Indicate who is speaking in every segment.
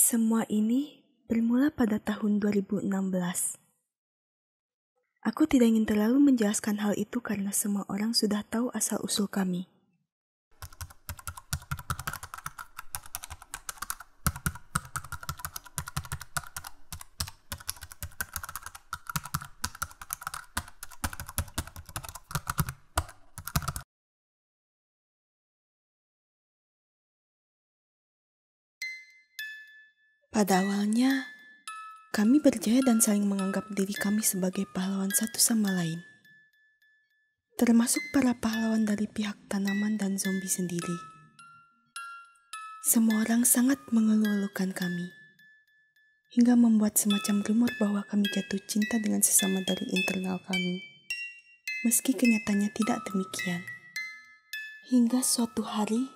Speaker 1: Semua ini bermula pada tahun 2016. Aku tidak ingin terlalu menjelaskan hal itu karena semua orang sudah tahu asal-usul kami. Pada awalnya, kami berjaya dan saling menganggap diri kami sebagai pahlawan satu sama lain. Termasuk para pahlawan dari pihak tanaman dan zombie sendiri. Semua orang sangat mengeluh-elukan kami. Hingga membuat semacam rumor bahwa kami jatuh cinta dengan sesama dari internal kami. Meski kenyataannya tidak demikian. Hingga suatu hari,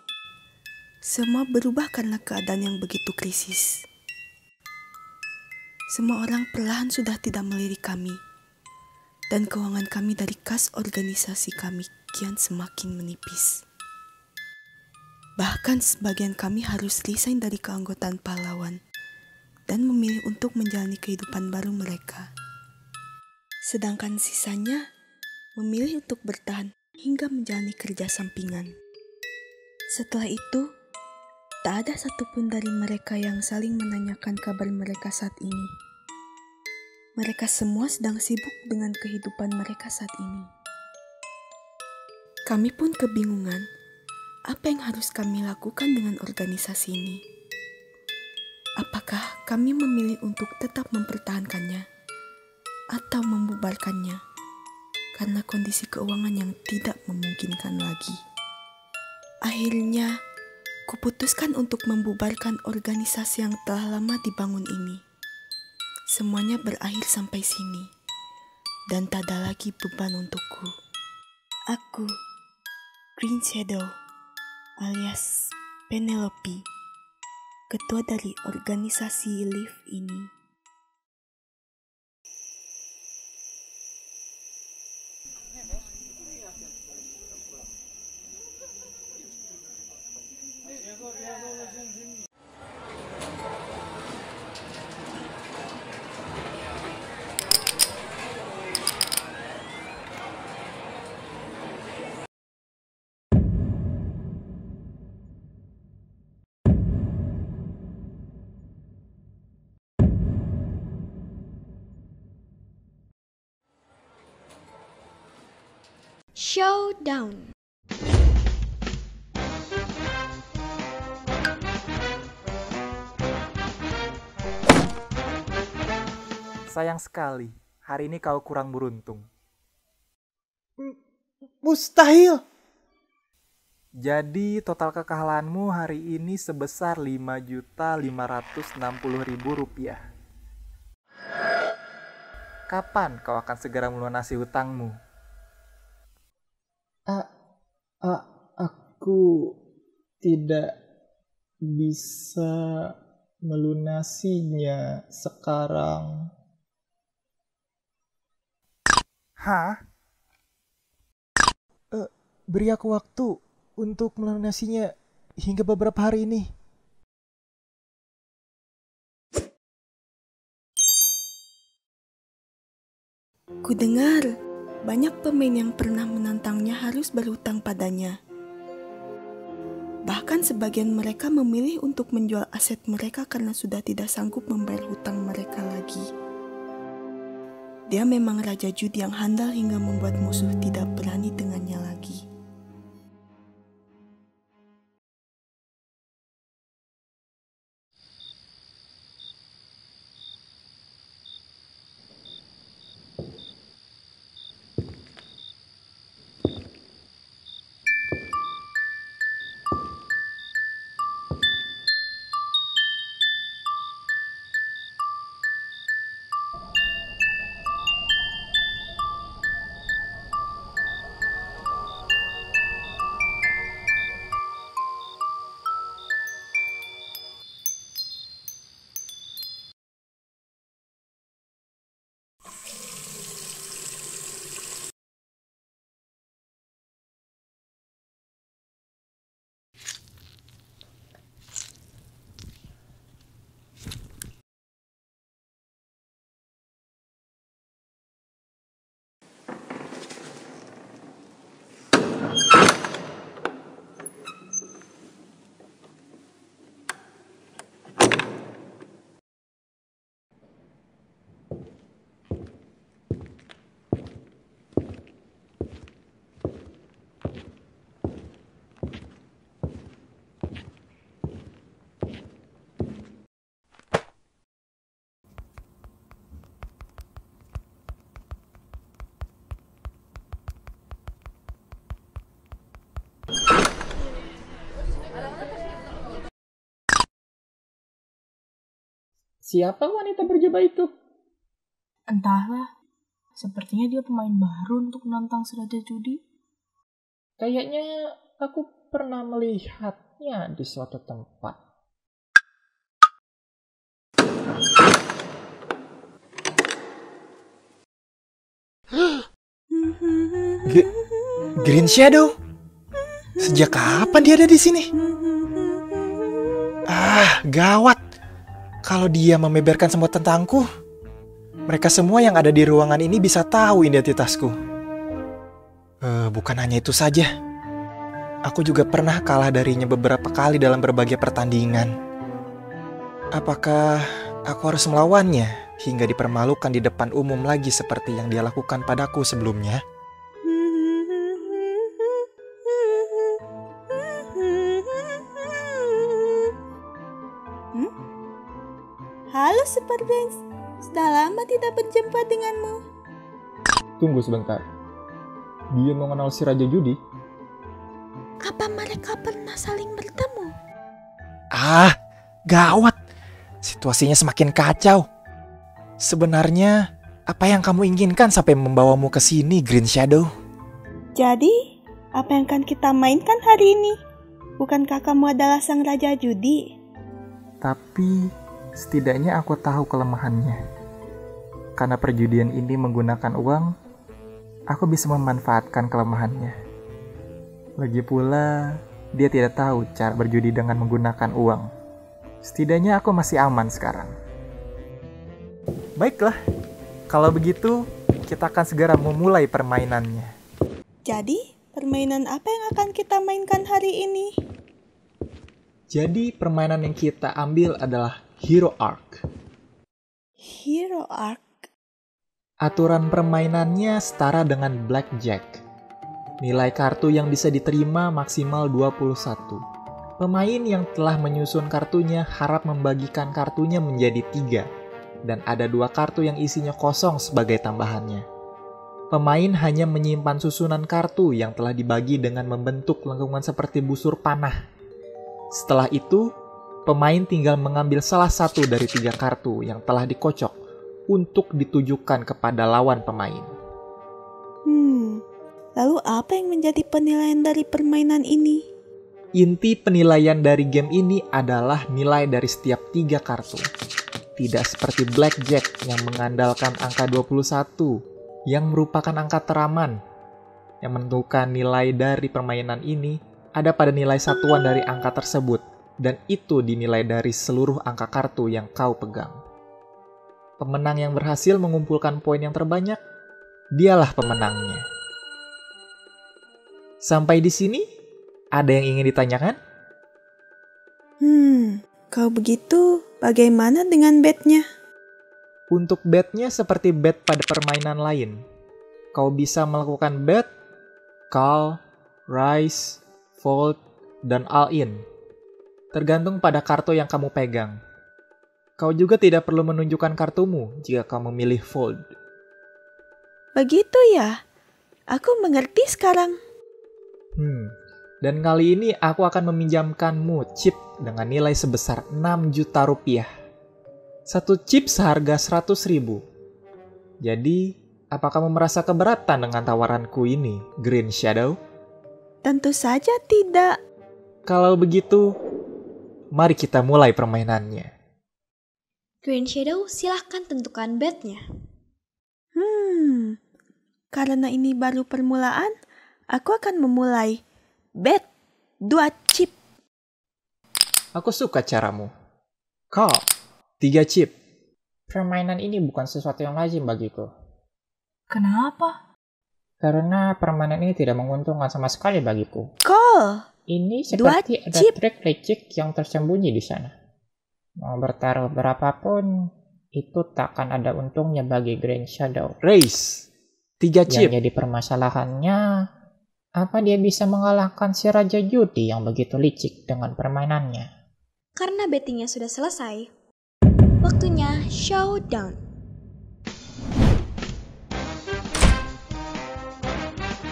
Speaker 1: semua berubah karena keadaan yang begitu krisis. Semua orang perlahan sudah tidak melirik kami, dan keuangan kami dari kas organisasi kami kian semakin menipis. Bahkan sebagian kami harus resign dari keanggotaan pahlawan, dan memilih untuk menjalani kehidupan baru mereka. Sedangkan sisanya memilih untuk bertahan hingga menjalani kerja sampingan. Setelah itu, tak ada satupun dari mereka yang saling menanyakan kabar mereka saat ini. Mereka semua sedang sibuk dengan kehidupan mereka saat ini. Kami pun kebingungan, apa yang harus kami lakukan dengan organisasi ini? Apakah kami memilih untuk tetap mempertahankannya atau membubarkannya karena kondisi keuangan yang tidak memungkinkan lagi? Akhirnya, kuputuskan untuk membubarkan organisasi yang telah lama dibangun ini. Semuanya berakhir sampai sini, dan tak ada lagi beban untukku. Aku, Green Shadow, alias Penelope, ketua dari organisasi LIV ini.
Speaker 2: Showdown.
Speaker 3: Sayang sekali, hari ini kau kurang beruntung.
Speaker 4: Mustahil.
Speaker 3: Jadi total kekalahanmu hari ini sebesar Rp5.560.000. Kapan kau akan segera melunasi hutangmu?
Speaker 4: Aku tidak bisa melunasinya sekarang.
Speaker 3: Hah?
Speaker 4: Beri aku waktu untuk melunasinya hingga beberapa hari ini.
Speaker 1: Ku dengar banyak pemain yang pernah menantangnya harus berhutang padanya. Bahkan sebagian mereka memilih untuk menjual aset mereka karena sudah tidak sanggup membayar hutang mereka lagi. Dia memang raja judi yang handal hingga membuat musuh tidak berani dengannya lagi.
Speaker 2: Siapa wanita berjubah itu?
Speaker 5: Entahlah, sepertinya dia pemain baru untuk menantang si Raja Judi.
Speaker 2: Kayaknya aku pernah melihatnya di suatu tempat.
Speaker 4: Green Shadow? Sejak kapan dia ada di sini? Gawat. Kalau dia membeberkan semua tentangku, mereka semua yang ada di ruangan ini bisa tahu identitasku. Bukan hanya itu saja. Aku juga pernah kalah darinya beberapa kali dalam berbagai pertandingan. Apakah aku harus melawannya hingga dipermalukan di depan umum lagi seperti yang dia lakukan padaku sebelumnya?
Speaker 1: Halo Super Benz, sudah lama tidak berjumpa denganmu.
Speaker 2: Tunggu sebentar. Dia mengenal si Raja Judi?
Speaker 1: Apa mereka pernah saling bertemu?
Speaker 4: Gawat. Situasinya semakin kacau. Sebenarnya, apa yang kamu inginkan sampai membawamu ke sini, Green Shadow?
Speaker 1: Jadi, apa yang akan kita mainkan hari ini? Bukankah kamu adalah sang Raja Judi?
Speaker 3: Tapi setidaknya aku tahu kelemahannya. Karena perjudian ini menggunakan uang, aku bisa memanfaatkan kelemahannya. Lagi pula, dia tidak tahu cara berjudi dengan menggunakan uang. Setidaknya aku masih aman sekarang. Baiklah, kalau begitu kita akan segera memulai permainannya.
Speaker 1: Jadi, permainan apa yang akan kita mainkan hari ini?
Speaker 2: Jadi permainan yang kita ambil adalah Hero Arc.
Speaker 1: Hero Arc?
Speaker 2: Aturan permainannya setara dengan Blackjack. Nilai kartu yang bisa diterima maksimal 21. Pemain yang telah menyusun kartunya harap membagikan kartunya menjadi 3. Dan ada 2 kartu yang isinya kosong sebagai tambahannya. Pemain hanya menyimpan susunan kartu yang telah dibagi dengan membentuk lengkungan seperti busur panah. Setelah itu, pemain tinggal mengambil salah satu dari 3 kartu yang telah dikocok untuk ditujukan kepada lawan pemain.
Speaker 1: Lalu apa yang menjadi penilaian dari permainan ini?
Speaker 2: Inti penilaian dari game ini adalah nilai dari setiap 3 kartu. Tidak seperti Blackjack yang mengandalkan angka 21, yang merupakan angka teraman. Yang menentukan nilai dari permainan ini ada pada nilai satuan dari angka tersebut, dan itu dinilai dari seluruh angka kartu yang kau pegang. Pemenang yang berhasil mengumpulkan poin yang terbanyak, dialah pemenangnya. Sampai di sini, ada yang ingin ditanyakan?
Speaker 1: Kalau begitu, bagaimana dengan bet-nya?
Speaker 2: Untuk bet-nya seperti bet pada permainan lain. Kau bisa melakukan bet, call, raise, fold, dan all-in. Tergantung pada kartu yang kamu pegang. Kau juga tidak perlu menunjukkan kartumu jika kamu memilih fold.
Speaker 1: Begitu ya? Aku mengerti sekarang.
Speaker 2: Dan kali ini aku akan meminjamkanmu chip dengan nilai sebesar 6 juta rupiah. Satu chip seharga 100.000. Jadi, apa kamu merasa keberatan dengan tawaranku ini, Green Shadow?
Speaker 1: Tentu saja tidak.
Speaker 2: Kalau begitu, mari kita mulai permainannya.
Speaker 6: Green Shadow, silahkan tentukan bet-nya.
Speaker 1: Karena ini baru permulaan, aku akan memulai bet 2 chip.
Speaker 2: Aku suka caramu. Call 3 chip. Permainan ini bukan sesuatu yang lazim bagiku.
Speaker 5: Kenapa?
Speaker 2: Karena permainan ini tidak menguntungkan sama sekali bagiku.
Speaker 1: Call.
Speaker 2: Ini seperti ada
Speaker 1: chip.
Speaker 2: trik licik yang tersembunyi di sana. Mau bertaruh berapapun, itu takkan ada untungnya bagi Green Shadow. Race 3 chip. Yang jadi permasalahannya, apa dia bisa mengalahkan si Raja Judi yang begitu licik dengan permainannya?
Speaker 6: Karena bettingnya sudah selesai, waktunya showdown.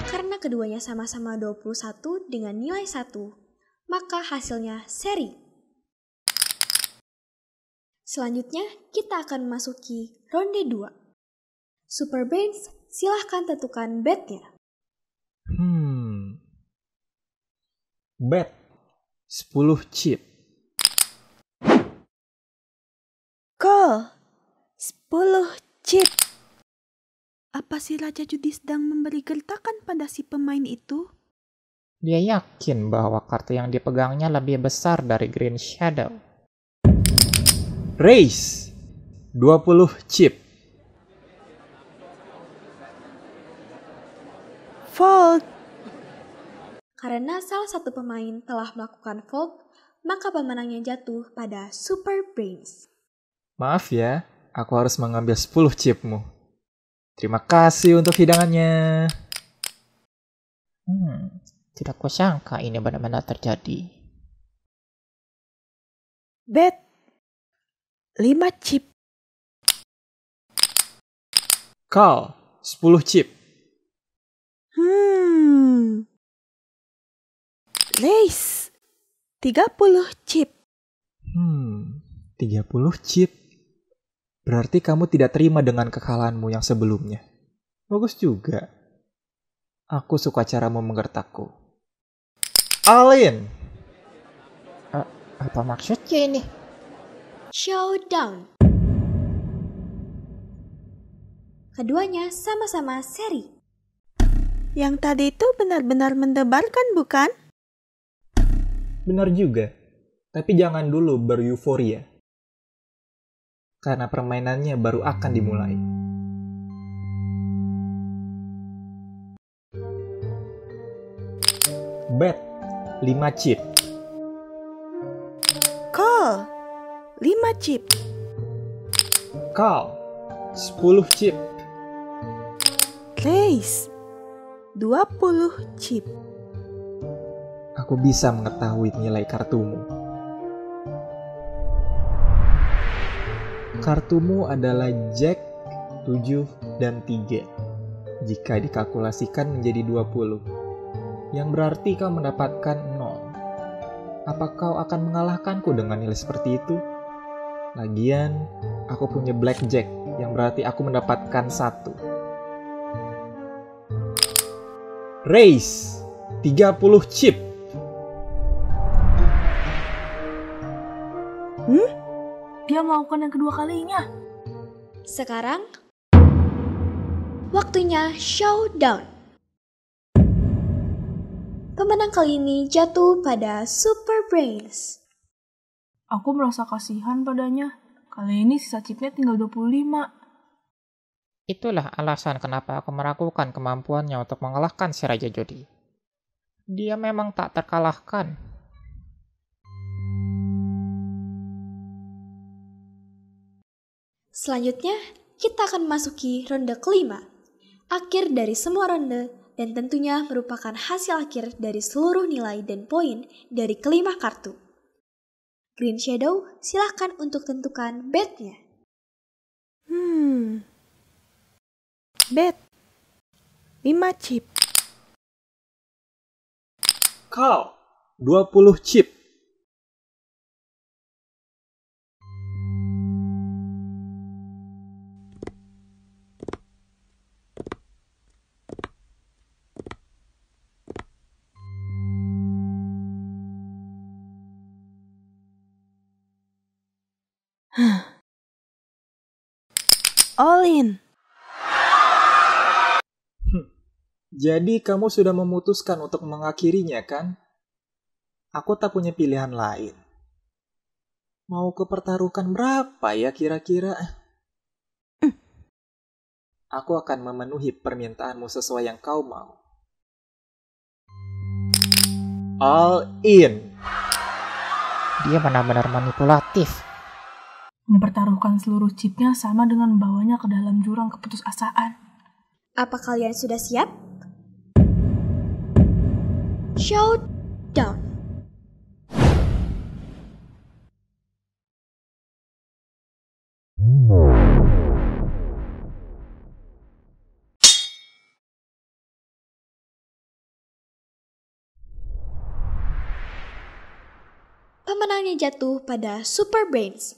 Speaker 6: Karena keduanya sama-sama 21 dengan nilai 1, maka hasilnya seri. Selanjutnya, kita akan memasuki ronde 2. Super Brains, silahkan tentukan bet-nya.
Speaker 2: Bet 10 chip.
Speaker 1: Call 10 chip. Apa si Raja Judi sedang memberi gertakan pada si pemain itu?
Speaker 7: Dia yakin bahwa kartu yang dipegangnya lebih besar dari Green Shadow.
Speaker 2: Race 20 chip.
Speaker 1: Fold.
Speaker 6: Karena salah satu pemain telah melakukan fold, maka pemenangnya jatuh pada Super Brains.
Speaker 2: Maaf ya, aku harus mengambil 10 chipmu. Terima kasih untuk hidangannya.
Speaker 7: Tidak kusangka ini benar-benar terjadi.
Speaker 1: Bet 5 chip.
Speaker 2: Call 10 chip.
Speaker 1: Race 30 chip.
Speaker 2: 30 chip. Berarti kamu tidak terima dengan kekalahanmu yang sebelumnya. Bagus juga. Aku suka caramu menggertakku. All in.
Speaker 7: Apa maksudnya ini?
Speaker 6: Showdown. Keduanya sama-sama seri.
Speaker 1: Yang tadi itu benar-benar mendebarkan, bukan?
Speaker 2: Benar juga. Tapi jangan dulu bereuforia. Karena permainannya baru akan dimulai. Bet 5 chip.
Speaker 1: Call 5 chip.
Speaker 2: Call 10 chip.
Speaker 1: Race 20 chip.
Speaker 2: Aku bisa mengetahui nilai kartumu. Kartumu adalah Jack, 7, dan 3. Jika dikalkulasikan menjadi 20, yang berarti kau mendapatkan 0. Apa kau akan mengalahkanku dengan nilai seperti itu? Lagian, aku punya blackjack, yang berarti aku mendapatkan 1. Race 30 chip.
Speaker 5: Dia melakukan yang kedua kalinya.
Speaker 6: Sekarang, waktunya showdown. Pemenang kali ini jatuh pada Super Brains.
Speaker 5: Aku merasa kasihan padanya. Kali ini sisa chipnya tinggal 25.
Speaker 7: Itulah alasan kenapa aku meragukan kemampuannya untuk mengalahkan si Raja Judi. Dia memang tak terkalahkan.
Speaker 6: Selanjutnya, kita akan memasuki ronde kelima. Akhir dari semua ronde dan tentunya merupakan hasil akhir dari seluruh nilai dan poin dari kelima kartu. Green Shadow, silakan untuk tentukan bet-nya.
Speaker 1: Bet 5 chip.
Speaker 2: Call 20 chip.
Speaker 1: All in.
Speaker 2: Jadi kamu sudah memutuskan untuk mengakhirinya, kan? Aku tak punya pilihan lain. Mau kepertaruhkan berapa ya kira-kira? Aku akan memenuhi permintaanmu sesuai yang kau mau. All in.
Speaker 7: Dia benar-benar manipulatif.
Speaker 5: Mempertaruhkan seluruh chipnya sama dengan membawanya ke dalam jurang keputusasaan.
Speaker 6: Apa kalian sudah siap? Showdown. Pemenangnya jatuh pada Super Brains.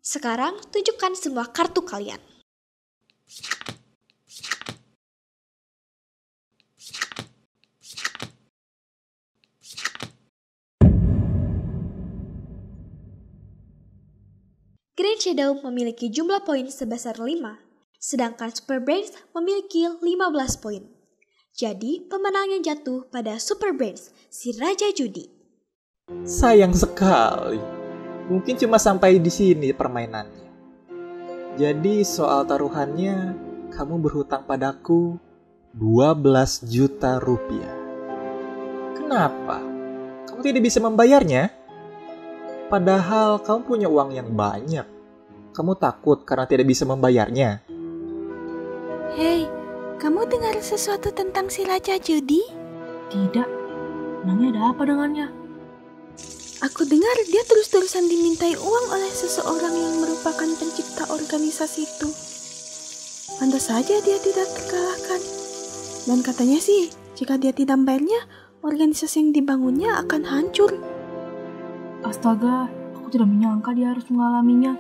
Speaker 6: Sekarang tunjukkan semua kartu kalian. Green Shadow memiliki jumlah poin sebesar 5, sedangkan Super Brains memiliki 15 poin. Jadi, pemenangnya jatuh pada Super Brains, si Raja Judi.
Speaker 2: Sayang sekali. Mungkin cuma sampai di sini permainannya. Jadi soal taruhannya, kamu berhutang padaku 12 juta rupiah. Kenapa? Kamu tidak bisa membayarnya? Padahal kamu punya uang yang banyak. Kamu takut karena tidak bisa membayarnya.
Speaker 1: Hei, kamu dengar sesuatu tentang si Raja Judi?
Speaker 5: Tidak. Namanya ada apa dengannya?
Speaker 1: Aku dengar dia terus-terusan dimintai uang oleh seseorang yang merupakan pencipta organisasi itu. Pantas saja dia tidak terkalahkan. Dan katanya sih, jika dia tidak membayarnya, organisasi yang dibangunnya akan hancur.
Speaker 5: Astaga, aku tidak menyangka dia harus mengalaminya.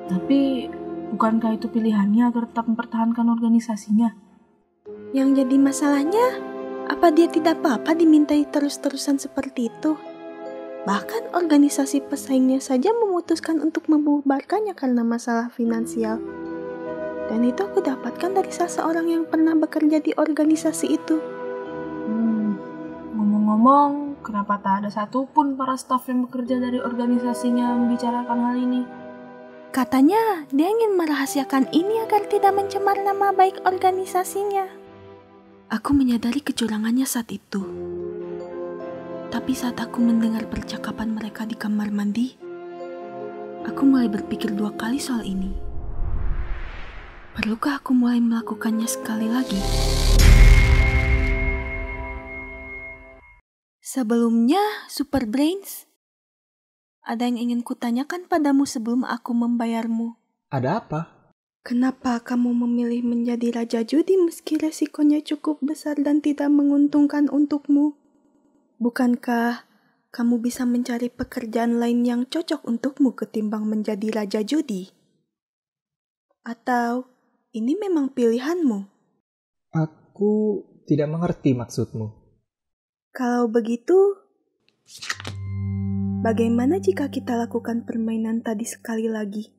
Speaker 5: Tapi, bukankah itu pilihannya agar tetap mempertahankan organisasinya?
Speaker 1: Yang jadi masalahnya, apa dia tidak apa-apa dimintai terus-terusan seperti itu? Bahkan organisasi pesaingnya saja memutuskan untuk membubarkannya karena masalah finansial. Dan itu aku dapatkan dari seseorang yang pernah bekerja di organisasi itu.
Speaker 5: Ngomong-ngomong, kenapa tak ada satupun para staf yang bekerja dari organisasinya membicarakan hal ini?
Speaker 1: Katanya dia ingin merahasiakan ini agar tidak mencemar nama baik organisasinya. Aku menyadari kecurangannya saat itu. Tapi saat aku mendengar percakapan mereka di kamar mandi, aku mulai berpikir 2 kali soal ini. Perlukah aku mulai melakukannya sekali lagi? Sebelumnya, Super Brains, ada yang ingin kutanyakan padamu sebelum aku membayarmu.
Speaker 2: Ada apa?
Speaker 1: Kenapa kamu memilih menjadi Raja Judi meski resikonya cukup besar dan tidak menguntungkan untukmu? Bukankah kamu bisa mencari pekerjaan lain yang cocok untukmu ketimbang menjadi Raja Judi? Atau ini memang pilihanmu?
Speaker 2: Aku tidak mengerti maksudmu.
Speaker 1: Kalau begitu, bagaimana jika kita lakukan permainan tadi sekali lagi?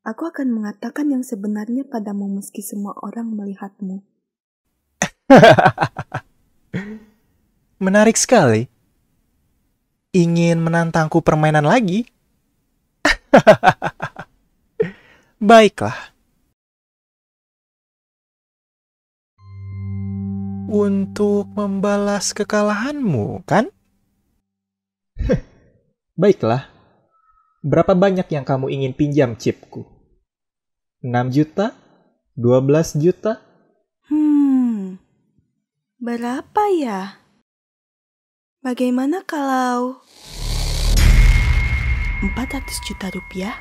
Speaker 1: Aku akan mengatakan yang sebenarnya padamu meski semua orang melihatmu.
Speaker 4: Menarik sekali. Ingin menantangku permainan lagi? Baiklah. Untuk membalas kekalahanmu, kan?
Speaker 2: Baiklah. Berapa banyak yang kamu ingin pinjam chipku? 6 juta? 12 juta?
Speaker 1: Berapa ya? Bagaimana kalau 400 juta rupiah?